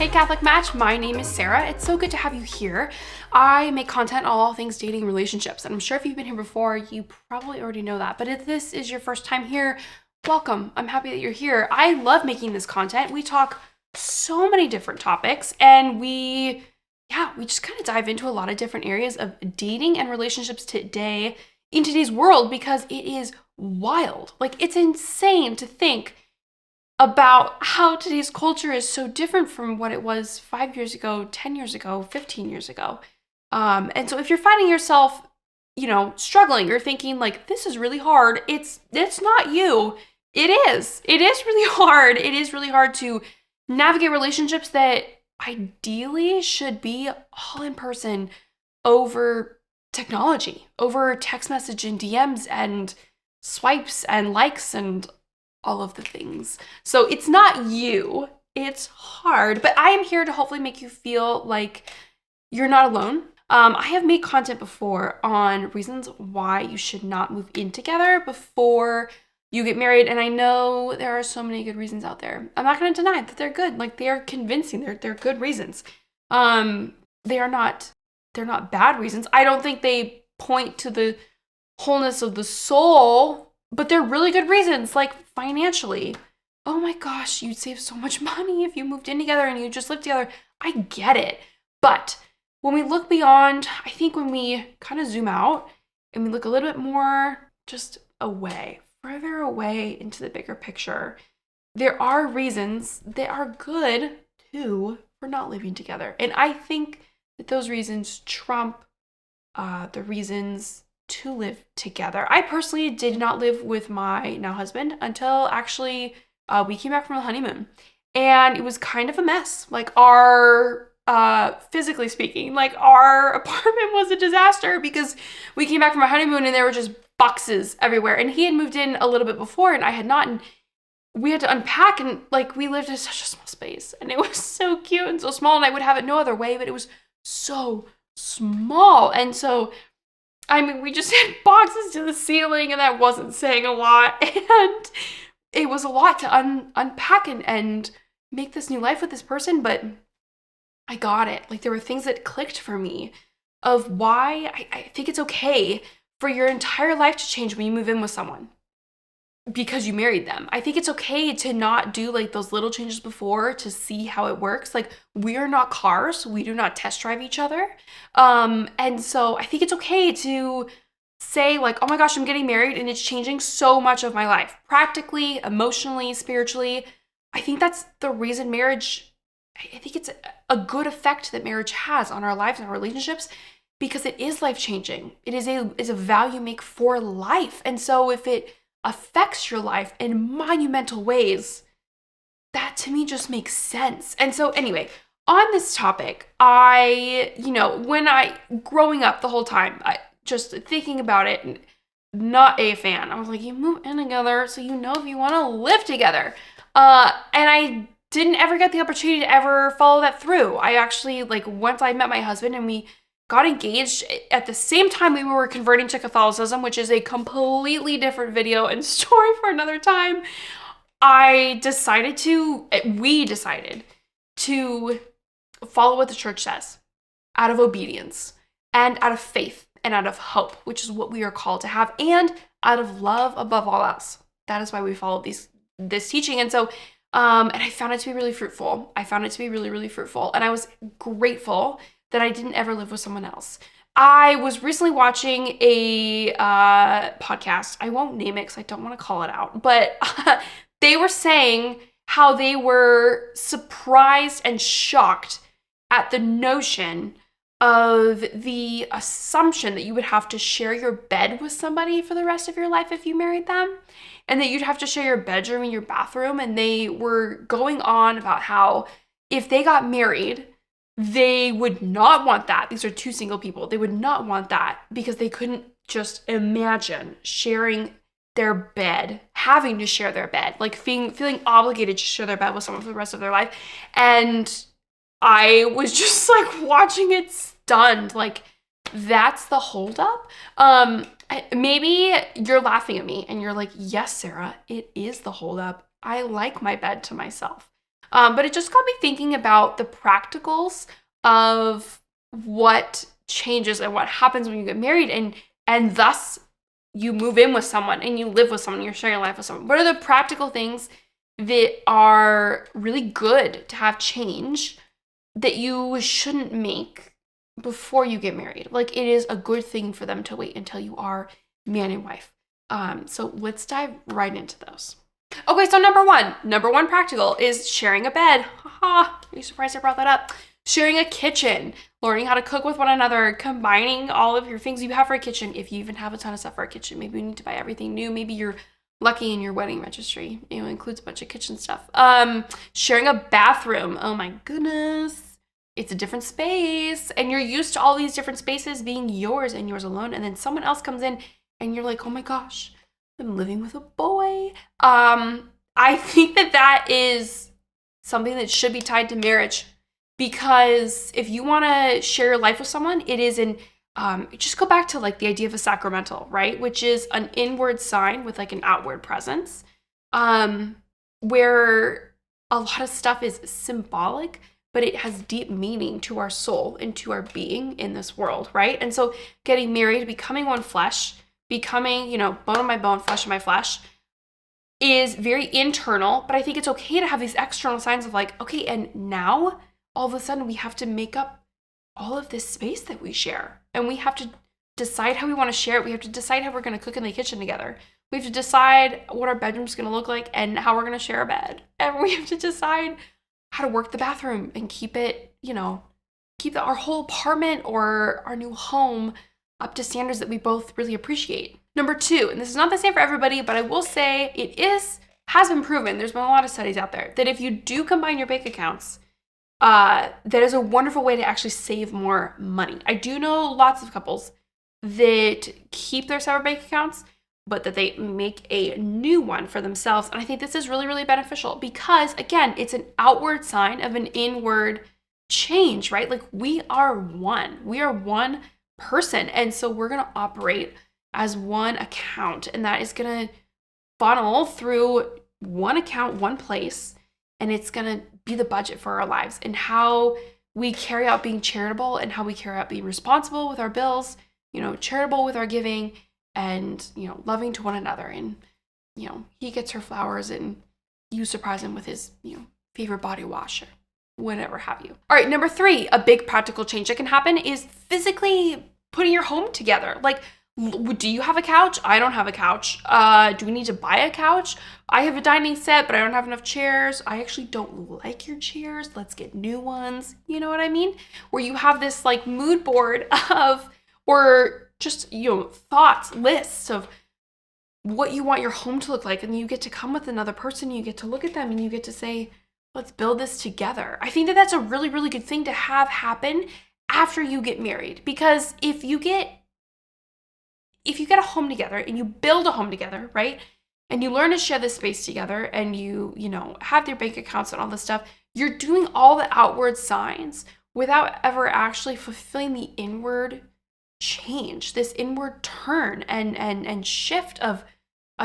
Hey Catholic Match, my name is Sarah. It's so good to have you here. I make content on all things dating and relationships, and I'm sure if you've been here before, you probably already know that. But if this is your first time here, welcome. I'm happy that you're here. I love making this content. We talk so many different topics, and we just kind of dive into a lot of different areas of dating and relationships today in today's world, because it is wild. Like, it's insane to think about how today's culture is so different from what it was 5 years ago, 10 years ago, 15 years ago. And so if you're finding yourself, struggling or thinking like, this is really hard, it's not you. It is. It is really hard. It is really hard to navigate relationships that ideally should be all in person over technology, over text message and DMs and swipes and likes and all of the things. So it's not you, it's hard, but I am here to hopefully make you feel like you're not alone. I have made content before on reasons why you should not move in together before you get married, and I know there are so many good reasons out there. I'm not going to deny that they're good. Like, they are convincing. They're good reasons. They're not bad reasons. I don't think they point to the wholeness of the soul, but they're really good reasons, like financially. Oh my gosh, you'd save so much money if you moved in together and you just lived together. I get it. But when we look beyond, I think when we kind of zoom out and we look a little bit more just away, further away into the bigger picture, there are reasons that are good too for not living together. And I think that those reasons trump the reasons to live together. I personally did not live with my now husband until actually we came back from the honeymoon, and it was kind of a mess. Like, our physically speaking, like, our apartment was a disaster because we came back from our honeymoon and there were just boxes everywhere, and he had moved in a little bit before and I had not, and we had to unpack, and like, we lived in such a small space and it was so cute and so small, and I would have it no other way, but it was so small. And so I mean, we just had boxes to the ceiling, and that wasn't saying a lot. And it was a lot to unpack and make this new life with this person, but I got it. Like, there were things that clicked for me of why I think it's okay for your entire life to change when you move in with someone because you married them. I think it's okay to not do like those little changes before to see how it works. Like, we are not cars. We do not test drive each other. And so I think it's okay to say like, oh my gosh, I'm getting married and it's changing so much of my life, practically, emotionally, spiritually. I think that's the reason marriage, I think it's a good effect that marriage has on our lives and our relationships, because it is life-changing. It is a value make for life. And so if it affects your life in monumental ways, that to me just makes sense. And so anyway, on this topic, growing up the whole time, I just thinking about it, not a fan. I was like, you move in together, so if you want to live together. And I didn't ever get the opportunity to ever follow that through. I actually, once I met my husband and we got engaged at the same time we were converting to Catholicism, which is a completely different video and story for another time, we decided to follow what the church says out of obedience and out of faith and out of hope, which is what we are called to have, and out of love above all else. That is why we follow this teaching. And so, and I found it to be really fruitful. I found it to be really, really fruitful. And I was grateful that I didn't ever live with someone else. I was recently watching a podcast. I won't name it because I don't want to call it out, but they were saying how they were surprised and shocked at the notion of the assumption that you would have to share your bed with somebody for the rest of your life if you married them, and that you'd have to share your bedroom and your bathroom. And they were going on about how if they got married, they would not want that. These are two single people. They would not want that because they couldn't just imagine sharing their bed, having to share their bed, like feeling obligated to share their bed with someone for the rest of their life. And I was just like watching it stunned, like, that's the holdup. Maybe you're laughing at me and you're like, yes, Sarah, it is the holdup. I like my bed to myself. But it just got me thinking about the practicals of what changes and what happens when you get married, and thus you move in with someone and you live with someone, you're sharing life with someone. What are the practical things that are really good to have change that you shouldn't make before you get married? Like, it is a good thing for them to wait until you are man and wife. So let's dive right into those. Okay, so number one practical is sharing a bed. Haha, are you surprised I brought that up? Sharing a kitchen, learning how to cook with one another, combining all of your things you have for a kitchen. If you even have a ton of stuff for a kitchen, maybe you need to buy everything new. Maybe you're lucky in your wedding registry, includes a bunch of kitchen stuff. Sharing a bathroom. Oh my goodness. It's a different space, and you're used to all these different spaces being yours and yours alone. And then someone else comes in and you're like, oh my gosh, I'm living with a boy. I think that is something that should be tied to marriage, because if you want to share your life with someone, it is just go back to like the idea of a sacramental, right? Which is an inward sign with like an outward presence, where a lot of stuff is symbolic, but it has deep meaning to our soul and to our being in this world, right? And so getting married, becoming one flesh, becoming, bone of my bone, flesh of my flesh, is very internal. But I think it's okay to have these external signs of like, okay, and now all of a sudden we have to make up all of this space that we share, and we have to decide how we want to share it. We have to decide how we're going to cook in the kitchen together. We have to decide what our bedroom's going to look like and how we're going to share a bed. And we have to decide how to work the bathroom and keep it, keep our whole apartment or our new home up to standards that we both really appreciate. Number two, and this is not the same for everybody, but I will say has been proven, there's been a lot of studies out there, that if you do combine your bank accounts, that is a wonderful way to actually save more money. I do know lots of couples that keep their separate bank accounts, but that they make a new one for themselves. And I think this is really, really beneficial because, again, it's an outward sign of an inward change, right? Like, we are one person. And so we're going to operate as one account, and that is going to funnel through one account, one place, and it's going to be the budget for our lives and how we carry out being charitable and how we carry out being responsible with our bills, charitable with our giving, and, loving to one another. And, he gets her flowers and you surprise him with his, favorite body wash or whatever have you. All right, number three, a big practical change that can happen is physically putting your home together. Like, do you have a couch? I don't have a couch. Do we need to buy a couch? I have a dining set, but I don't have enough chairs. I actually don't like your chairs. Let's get new ones. You know what I mean? Where you have this like mood board or just, thoughts, lists of what you want your home to look like. And you get to come with another person. You get to look at them and you get to say, let's build this together. I think that that's a really, really good thing to have happen after you get married, because if you get a home together and you build a home together, right? And you learn to share this space together and you have their bank accounts and all this stuff, you're doing all the outward signs without ever actually fulfilling the inward change, this inward turn and shift of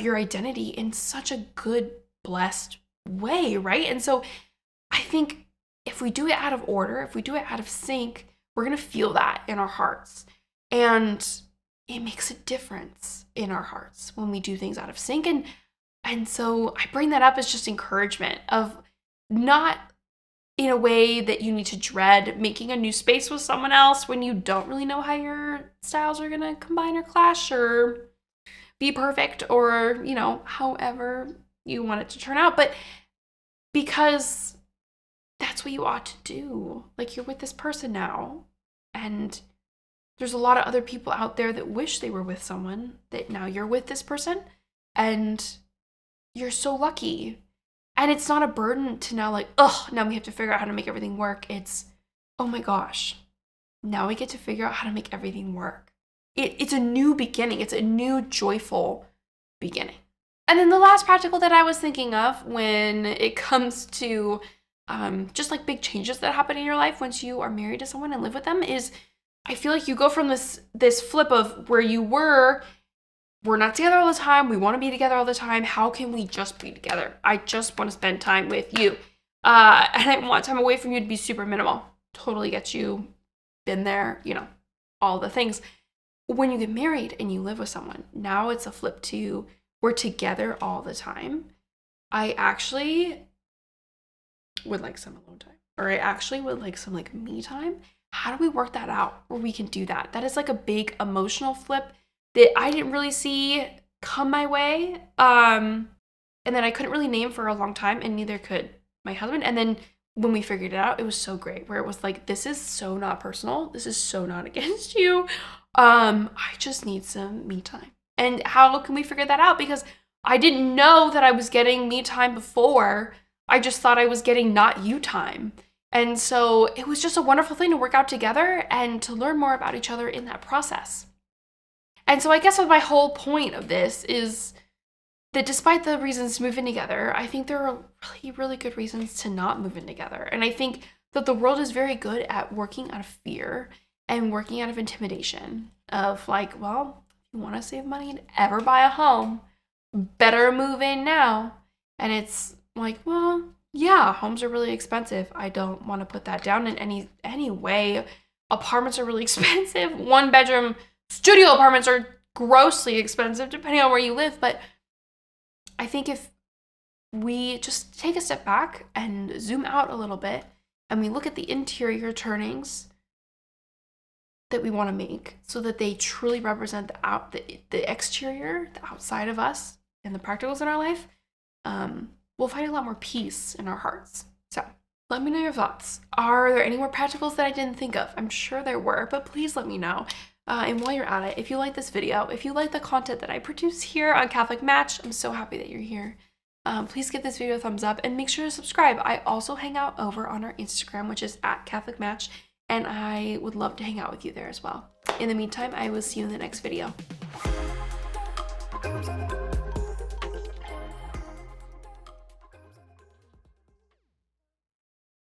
your identity in such a good, blessed way, right? And so I think if we do it out of order, if we do it out of sync, we're going to feel that in our hearts. And it makes a difference in our hearts when we do things out of sync. And so I bring that up as just encouragement of not in a way that you need to dread making a new space with someone else when you don't really know how your styles are going to combine or clash or be perfect or, however you want it to turn out. But because that's what you ought to do. Like, you're with this person now, and there's a lot of other people out there that wish they were with someone that now you're with this person, and you're so lucky. And it's not a burden to now now we have to figure out how to make everything work. It's, oh my gosh, now we get to figure out how to make everything work. It's a new beginning. It's a new joyful beginning. And then the last practical that I was thinking of when it comes to just like big changes that happen in your life once you are married to someone and live with them is, I feel like you go from this flip of where you we're not together all the time, we want to be together all the time, how can we just be together? I just want to spend time with you. And I want time away from you to be super minimal. Totally get you, been there, you know, all the things. When you get married and you live with someone, now it's a flip to we're together all the time. I actually would like some alone time, or I actually would like some like me time. How do we work that out where we can do that? That is like a big emotional flip that I didn't really see come my way. And then I couldn't really name for a long time, and neither could my husband. And then when we figured it out, it was so great, where it was like, this is so not personal. This is so not against you. I just need some me time. And how can we figure that out? Because I didn't know that I was getting me time before. I just thought I was getting not you time. And so it was just a wonderful thing to work out together and to learn more about each other in that process. And so I guess what my whole point of this is that despite the reasons to move in together, I think there are really, really good reasons to not move in together. And I think that the world is very good at working out of fear and working out of intimidation of like, well, if you want to save money and ever buy a home, better move in now. And it's like, well, yeah, homes are really expensive. I don't want to put that down in any way. Apartments are really expensive. 1-bedroom studio apartments are grossly expensive depending on where you live. But I think if we just take a step back and zoom out a little bit and we look at the interior turnings that we want to make so that they truly represent the exterior, the outside of us and the practicals in our life, we'll find a lot more peace in our hearts. So let me know your thoughts. Are there any more practicals that I didn't think of? I'm sure there were, but please let me know. And while you're at it, if you like this video, if you like the content that I produce here on CatholicMatch, I'm so happy that you're here. Please give this video a thumbs up and make sure to subscribe. I also hang out over on our Instagram, which is @CatholicMatch, and I would love to hang out with you there as well. In the meantime, I will see you in the next video.